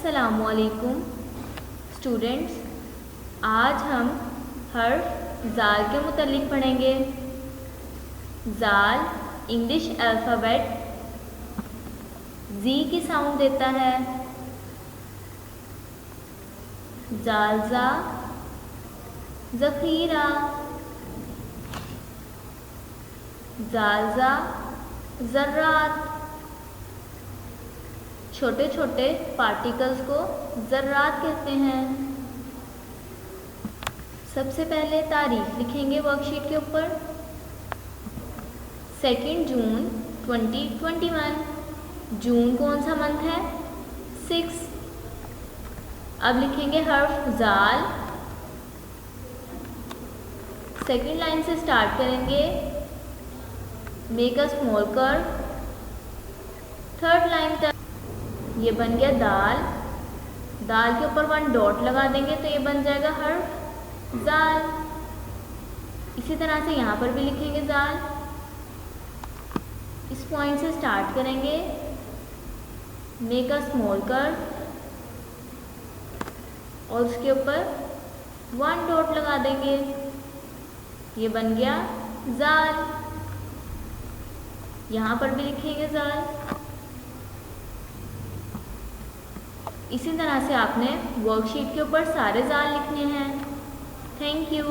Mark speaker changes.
Speaker 1: अस्सलामुअलैकुम स्टूडेंट्स, आज हम हर्फ ज़ाल के मुतल्लिक़ पढ़ेंगे। ज़ाल इंग्लिश अल्फ़ाबेट ज़ी की साउंड देता है। ज़ालज़ा, ज़ख़ीरा, ज़ालज़ा, ज़र्रात। छोटे छोटे पार्टिकल्स को ज़र्रात कहते हैं। सबसे पहले तारीख लिखेंगे वर्कशीट के ऊपर। 2 जून 2021। जून कौन सा मंथ है? 6। अब लिखेंगे हर्फ ज़ाल। सेकेंड लाइन से स्टार्ट करेंगे। Make a small curve. Third line तक ये बन गया दाल। दाल के ऊपर 1 डॉट लगा देंगे तो ये बन जाएगा हर्फ ज़ाल। इसी तरह से यहाँ पर भी लिखेंगे ज़ाल। इस पॉइंट से स्टार्ट करेंगे। मेक अ स्मॉल कर्व और उसके ऊपर 1 डॉट लगा देंगे। ये बन गया ज़ाल। यहाँ पर भी लिखेंगे ज़ाल। इसी तरह से आपने वर्कशीट के ऊपर सारे ज़ाल लिखने हैं। Thank you.